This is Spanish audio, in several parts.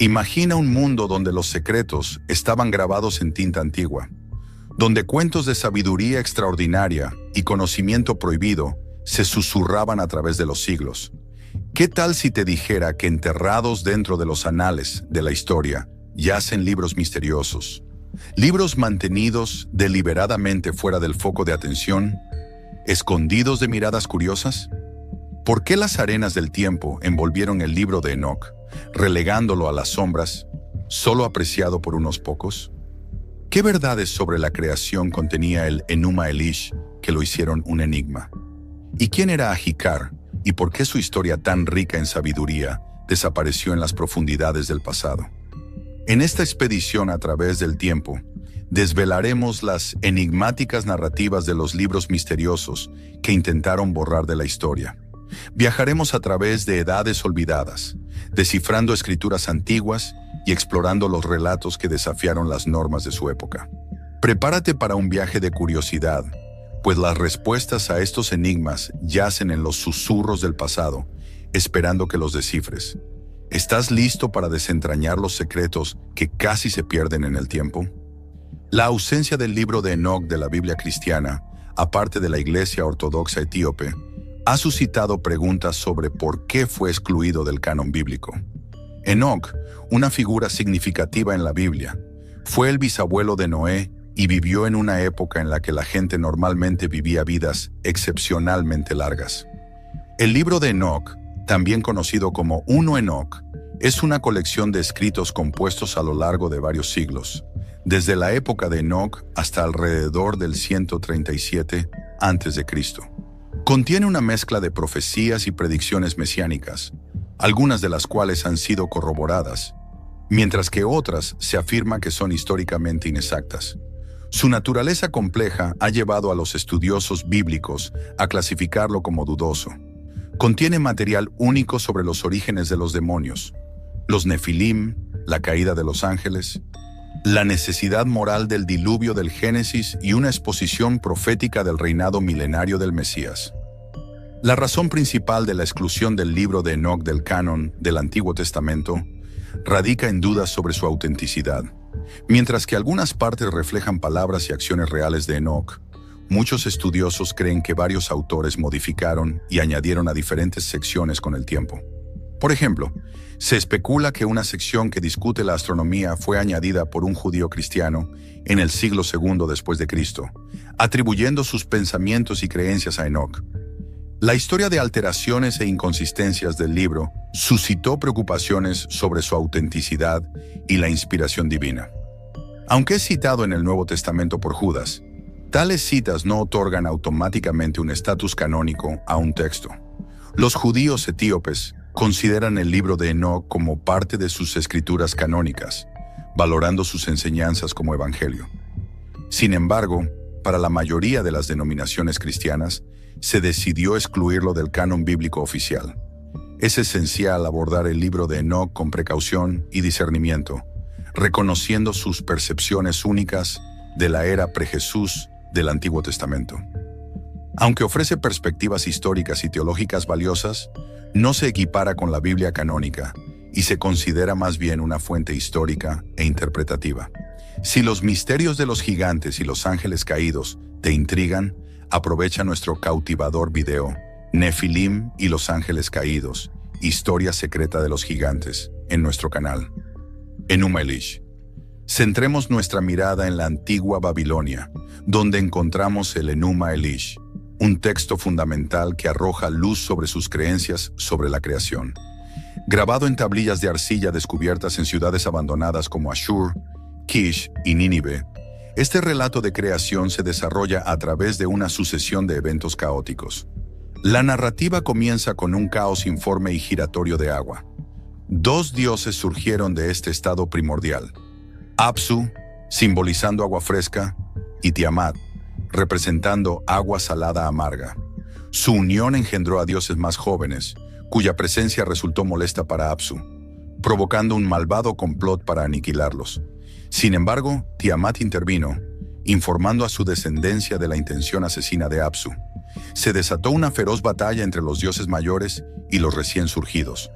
Imagina un mundo donde los secretos estaban grabados en tinta antigua, donde cuentos de sabiduría extraordinaria y conocimiento prohibido se susurraban a través de los siglos. ¿Qué tal si te dijera que enterrados dentro de los anales de la historia yacen libros misteriosos? Libros mantenidos deliberadamente fuera del foco de atención, escondidos de miradas curiosas. ¿Por qué las arenas del tiempo envolvieron el libro de Enoc, relegándolo a las sombras, solo apreciado por unos pocos? ¿Qué verdades sobre la creación contenía el Enuma Elish que lo hicieron un enigma? ¿Y quién era Ajicar y por qué su historia tan rica en sabiduría desapareció en las profundidades del pasado? En esta expedición a través del tiempo, desvelaremos las enigmáticas narrativas de los libros misteriosos que intentaron borrar de la historia. Viajaremos a través de edades olvidadas, descifrando escrituras antiguas y explorando los relatos que desafiaron las normas de su época. Prepárate para un viaje de curiosidad, pues las respuestas a estos enigmas yacen en los susurros del pasado, esperando que los descifres. ¿Estás listo para desentrañar los secretos que casi se pierden en el tiempo? La ausencia del libro de Enoc de la Biblia cristiana, aparte de la Iglesia Ortodoxa Etíope, ha suscitado preguntas sobre por qué fue excluido del canon bíblico. Enoc, una figura significativa en la Biblia, fue el bisabuelo de Noé y vivió en una época en la que la gente normalmente vivía vidas excepcionalmente largas. El libro de Enoc, también conocido como Uno Enoc, es una colección de escritos compuestos a lo largo de varios siglos, desde la época de Enoc hasta alrededor del 137 a.C. Contiene una mezcla de profecías y predicciones mesiánicas, algunas de las cuales han sido corroboradas, mientras que otras se afirma que son históricamente inexactas. Su naturaleza compleja ha llevado a los estudiosos bíblicos a clasificarlo como dudoso. Contiene material único sobre los orígenes de los demonios, los Nefilim, la caída de los ángeles, la necesidad moral del diluvio del Génesis y una exposición profética del reinado milenario del Mesías. La razón principal de la exclusión del libro de Enoc del canon del Antiguo Testamento radica en dudas sobre su autenticidad. Mientras que algunas partes reflejan palabras y acciones reales de Enoc, muchos estudiosos creen que varios autores modificaron y añadieron a diferentes secciones con el tiempo. Por ejemplo, se especula que una sección que discute la astronomía fue añadida por un judío cristiano en el siglo II después de Cristo, atribuyendo sus pensamientos y creencias a Enoc. La historia de alteraciones e inconsistencias del libro suscitó preocupaciones sobre su autenticidad y la inspiración divina. Aunque es citado en el Nuevo Testamento por Judas, tales citas no otorgan automáticamente un estatus canónico a un texto. Los judíos etíopes consideran el libro de Enoc como parte de sus escrituras canónicas, valorando sus enseñanzas como evangelio. Sin embargo, para la mayoría de las denominaciones cristianas, se decidió excluirlo del canon bíblico oficial. Es esencial abordar el libro de Enoc con precaución y discernimiento, reconociendo sus percepciones únicas de la era pre-Jesús del Antiguo Testamento. Aunque ofrece perspectivas históricas y teológicas valiosas, no se equipara con la Biblia canónica y se considera más bien una fuente histórica e interpretativa. Si los misterios de los gigantes y los ángeles caídos te intrigan, aprovecha nuestro cautivador video, Nefilim y los ángeles caídos, historia secreta de los gigantes, en nuestro canal. Enuma Elish. Centremos nuestra mirada en la antigua Babilonia, donde encontramos el Enuma Elish, un texto fundamental que arroja luz sobre sus creencias sobre la creación. Grabado en tablillas de arcilla descubiertas en ciudades abandonadas como Ashur, Kish y Nínive, este relato de creación se desarrolla a través de una sucesión de eventos caóticos. La narrativa comienza con un caos informe y giratorio de agua. Dos dioses surgieron de este estado primordial: Apsu, simbolizando agua fresca, y Tiamat, representando agua salada amarga. Su unión engendró a dioses más jóvenes, cuya presencia resultó molesta para Apsu, provocando un malvado complot para aniquilarlos. Sin embargo, Tiamat intervino, informando a su descendencia de la intención asesina de Apsu. Se desató una feroz batalla entre los dioses mayores y los recién surgidos.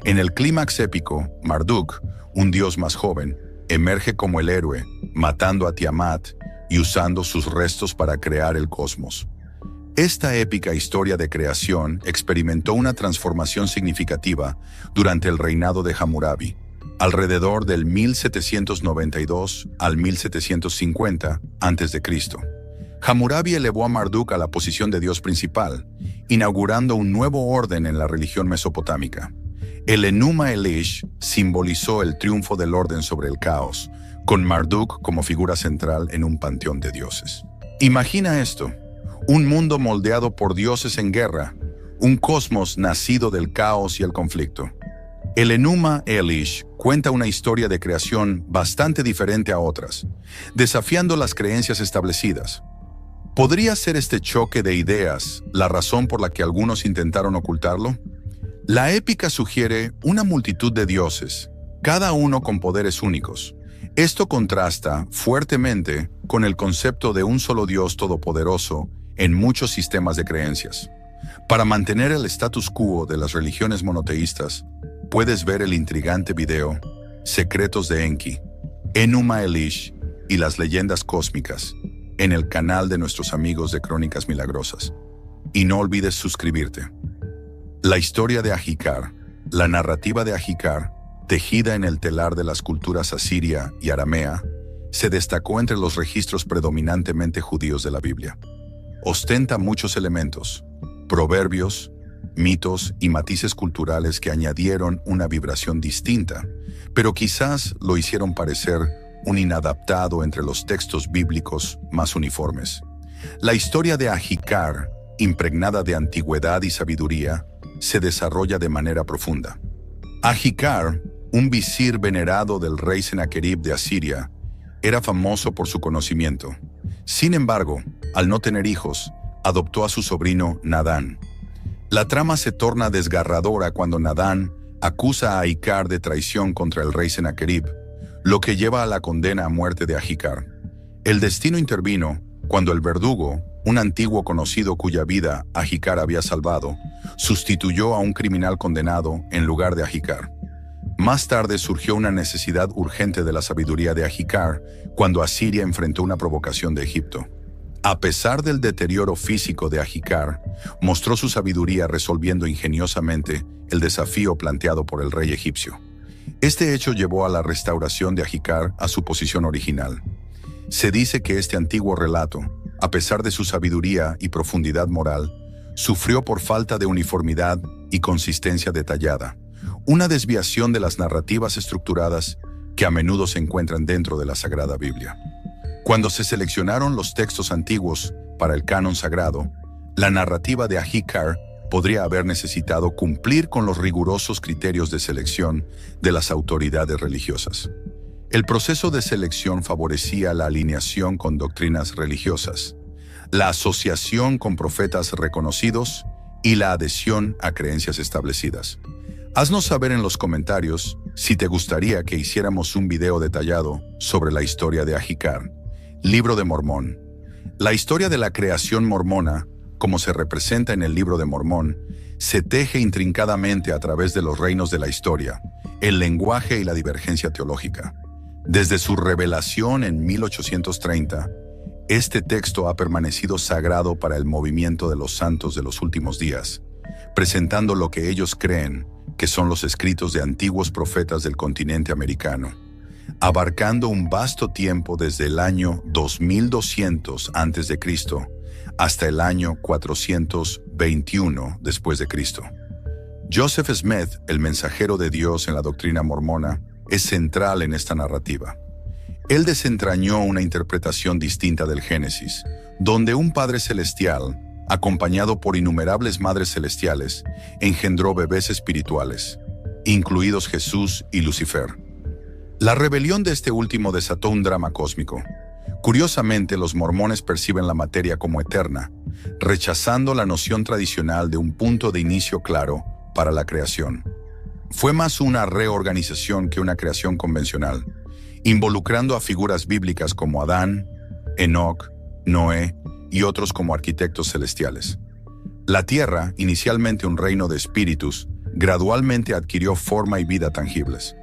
En el clímax épico, Marduk, un dios más joven, emerge como el héroe, matando a Tiamat y usando sus restos para crear el cosmos. Esta épica historia de creación experimentó una transformación significativa durante el reinado de Hammurabi, alrededor del 1792 al 1750 a.C. Hammurabi elevó a Marduk a la posición de dios principal, inaugurando un nuevo orden en la religión mesopotámica. El Enuma Elish simbolizó el triunfo del orden sobre el caos, con Marduk como figura central en un panteón de dioses. Imagina esto: un mundo moldeado por dioses en guerra, un cosmos nacido del caos y el conflicto. El Enuma Elish cuenta una historia de creación bastante diferente a otras, desafiando las creencias establecidas. ¿Podría ser este choque de ideas la razón por la que algunos intentaron ocultarlo? La épica sugiere una multitud de dioses, cada uno con poderes únicos. Esto contrasta fuertemente con el concepto de un solo Dios todopoderoso en muchos sistemas de creencias. Para mantener el status quo de las religiones monoteístas, puedes ver el intrigante video Secretos de Enki, Enuma Elish y las leyendas cósmicas en el canal de nuestros amigos de Crónicas Milagrosas. Y no olvides suscribirte. La historia de Ajicar, la narrativa de Ajicar, tejida en el telar de las culturas asiria y aramea, se destacó entre los registros predominantemente judíos de la Biblia. Ostenta muchos elementos, proverbios, mitos y matices culturales que añadieron una vibración distinta, pero quizás lo hicieron parecer un inadaptado entre los textos bíblicos más uniformes. La historia de Ajicar, impregnada de antigüedad y sabiduría, se desarrolla de manera profunda. Ajicar, un visir venerado del rey Sennacherib de Asiria, era famoso por su conocimiento. Sin embargo, al no tener hijos, adoptó a su sobrino Nadán. La trama se torna desgarradora cuando Nadán acusa a Ajicar de traición contra el rey Sennacherib, lo que lleva a la condena a muerte de Ajicar. El destino intervino cuando el verdugo, un antiguo conocido cuya vida Ajicar había salvado, sustituyó a un criminal condenado en lugar de Ajicar. Más tarde surgió una necesidad urgente de la sabiduría de Ajicar cuando Asiria enfrentó una provocación de Egipto. A pesar del deterioro físico de Ajicar, mostró su sabiduría resolviendo ingeniosamente el desafío planteado por el rey egipcio. Este hecho llevó a la restauración de Ajicar a su posición original. Se dice que este antiguo relato, a pesar de su sabiduría y profundidad moral, sufrió por falta de uniformidad y consistencia detallada, una desviación de las narrativas estructuradas que a menudo se encuentran dentro de la Sagrada Biblia. Cuando se seleccionaron los textos antiguos para el canon sagrado, la narrativa de Ajicar podría haber necesitado cumplir con los rigurosos criterios de selección de las autoridades religiosas. El proceso de selección favorecía la alineación con doctrinas religiosas, la asociación con profetas reconocidos y la adhesión a creencias establecidas. Haznos saber en los comentarios si te gustaría que hiciéramos un video detallado sobre la historia de Ajicar. Libro de Mormón. La historia de la creación mormona, como se representa en el Libro de Mormón, se teje intrincadamente a través de los reinos de la historia, el lenguaje y la divergencia teológica. Desde su revelación en 1830, este texto ha permanecido sagrado para el movimiento de los santos de los últimos días, presentando lo que ellos creen que son los escritos de antiguos profetas del continente americano, abarcando un vasto tiempo desde el año 2200 a.C. hasta el año 421 después de Cristo. Joseph Smith, el mensajero de Dios en la doctrina mormona, es central en esta narrativa. Él desentrañó una interpretación distinta del Génesis, donde un Padre Celestial, acompañado por innumerables madres celestiales, engendró bebés espirituales, incluidos Jesús y Lucifer. La rebelión de este último desató un drama cósmico. Curiosamente, los mormones perciben la materia como eterna, rechazando la noción tradicional de un punto de inicio claro para la creación. Fue más una reorganización que una creación convencional, involucrando a figuras bíblicas como Adán, Enoc, Noé y otros como arquitectos celestiales. La tierra, inicialmente un reino de espíritus, gradualmente adquirió forma y vida tangibles.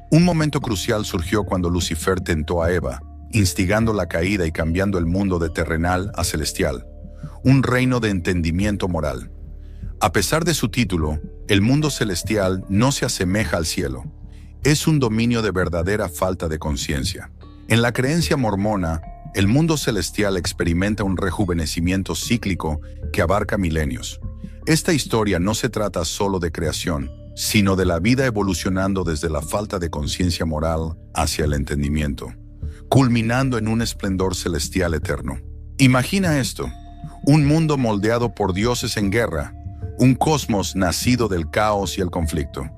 Un momento crucial surgió cuando Lucifer tentó a Eva, instigando la caída y cambiando el mundo de terrenal a celestial, un reino de entendimiento moral. A pesar de su título, el mundo celestial no se asemeja al cielo. Es un dominio de verdadera falta de conciencia. En la creencia mormona, el mundo celestial experimenta un rejuvenecimiento cíclico que abarca milenios. Esta historia no se trata solo de creación, sino de la vida evolucionando desde la falta de conciencia moral hacia el entendimiento, culminando en un esplendor celestial eterno. Imagina esto: un mundo moldeado por dioses en guerra, un cosmos nacido del caos y el conflicto.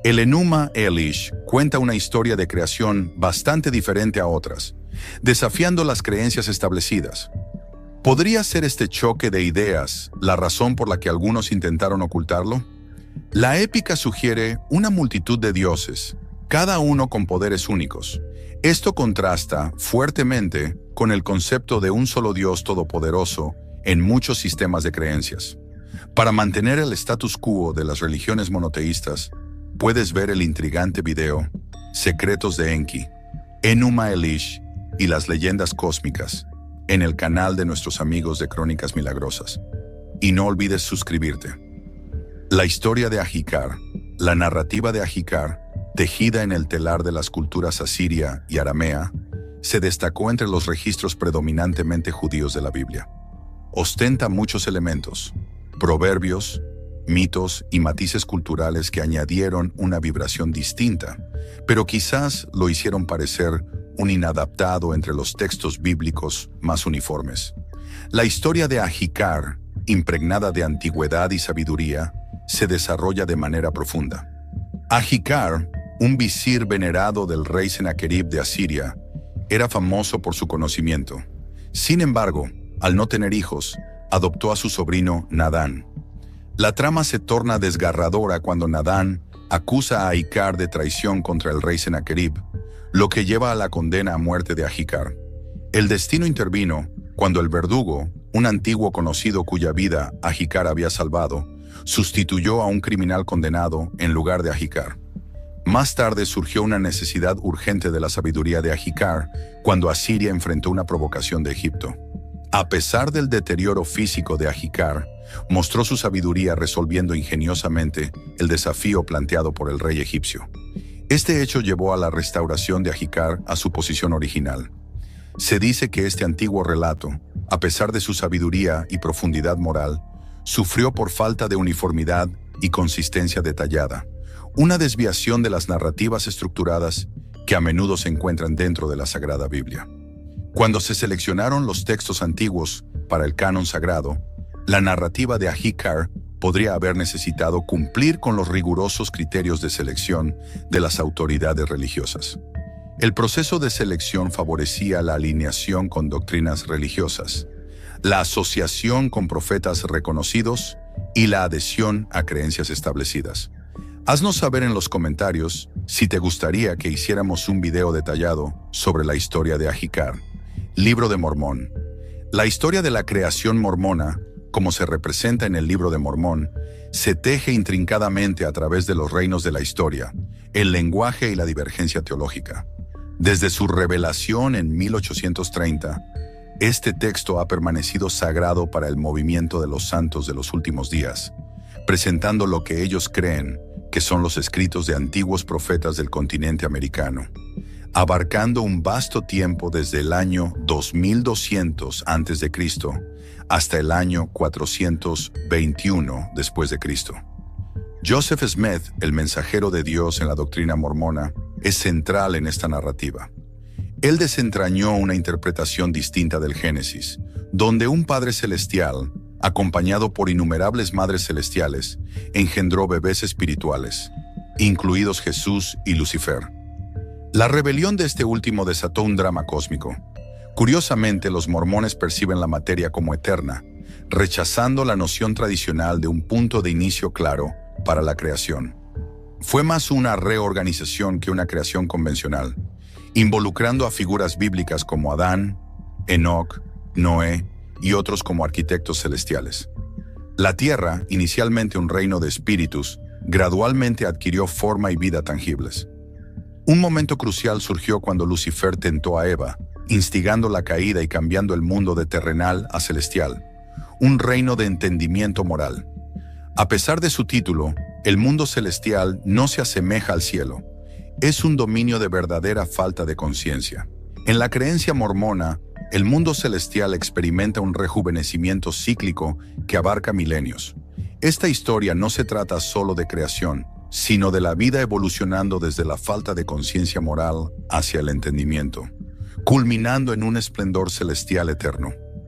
El Enuma Elish cuenta una historia de creación bastante diferente a otras, desafiando las creencias establecidas. ¿Podría ser este choque de ideas la razón por la que algunos intentaron ocultarlo? La épica sugiere una multitud de dioses, cada uno con poderes únicos. Esto contrasta fuertemente con el concepto de un solo Dios todopoderoso en muchos sistemas de creencias. Para mantener el status quo de las religiones monoteístas, puedes ver el intrigante video Secretos de Enki, Enuma Elish y las leyendas cósmicas en el canal de nuestros amigos de Crónicas Milagrosas. Y no olvides suscribirte. La historia de Ajicar, la narrativa de Ajicar, tejida en el telar de las culturas asiria y aramea, se destacó entre los registros predominantemente judíos de la Biblia. Ostenta muchos elementos, proverbios, mitos y matices culturales que añadieron una vibración distinta, pero quizás lo hicieron parecer un inadaptado entre los textos bíblicos más uniformes. La historia de Ajicar, impregnada de antigüedad y sabiduría, se desarrolla de manera profunda. Ajicar, un visir venerado del rey Senaquerib de Asiria, era famoso por su conocimiento. Sin embargo, al no tener hijos, adoptó a su sobrino Nadán. La trama se torna desgarradora cuando Nadán acusa a Ajicar de traición contra el rey Senaquerib, lo que lleva a la condena a muerte de Ajicar. El destino intervino cuando el verdugo, un antiguo conocido cuya vida Ajicar había salvado, sustituyó a un criminal condenado en lugar de Ajicar. Más tarde surgió una necesidad urgente de la sabiduría de Ajicar cuando Asiria enfrentó una provocación de Egipto. A pesar del deterioro físico de Ajicar, mostró su sabiduría resolviendo ingeniosamente el desafío planteado por el rey egipcio. Este hecho llevó a la restauración de Ajicar a su posición original. Se dice que este antiguo relato, a pesar de su sabiduría y profundidad moral, sufrió por falta de uniformidad y consistencia detallada, una desviación de las narrativas estructuradas que a menudo se encuentran dentro de la Sagrada Biblia. Cuando se seleccionaron los textos antiguos para el canon sagrado, la narrativa de Ajicar podría haber necesitado cumplir con los rigurosos criterios de selección de las autoridades religiosas. El proceso de selección favorecía la alineación con doctrinas religiosas, la asociación con profetas reconocidos y la adhesión a creencias establecidas. Haznos saber en los comentarios si te gustaría que hiciéramos un video detallado sobre la historia de Ajicar. Libro de Mormón. La historia de la creación mormona, como se representa en el Libro de Mormón, se teje intrincadamente a través de los reinos de la historia, el lenguaje y la divergencia teológica. Desde su revelación en 1830, este texto ha permanecido sagrado para el movimiento de los santos de los últimos días, presentando lo que ellos creen que son los escritos de antiguos profetas del continente americano, abarcando un vasto tiempo desde el año 2200 a.C. hasta el año 421 después de Cristo. Joseph Smith, el mensajero de Dios en la doctrina mormona, es central en esta narrativa. Él desentrañó una interpretación distinta del Génesis, donde un Padre Celestial, acompañado por innumerables madres celestiales, engendró bebés espirituales, incluidos Jesús y Lucifer. La rebelión de este último desató un drama cósmico. Curiosamente, los mormones perciben la materia como eterna, rechazando la noción tradicional de un punto de inicio claro para la creación. Fue más una reorganización que una creación convencional, involucrando a figuras bíblicas como Adán, Enoc, Noé y otros como arquitectos celestiales. La tierra, inicialmente un reino de espíritus, gradualmente adquirió forma y vida tangibles. Un momento crucial surgió cuando Lucifer tentó a Eva, instigando la caída y cambiando el mundo de terrenal a celestial, un reino de entendimiento moral. A pesar de su título, el mundo celestial no se asemeja al cielo. Es un dominio de verdadera falta de conciencia. En la creencia mormona, el mundo celestial experimenta un rejuvenecimiento cíclico que abarca milenios. Esta historia no se trata solo de creación, sino de la vida evolucionando desde la falta de conciencia moral hacia el entendimiento, culminando en un esplendor celestial eterno.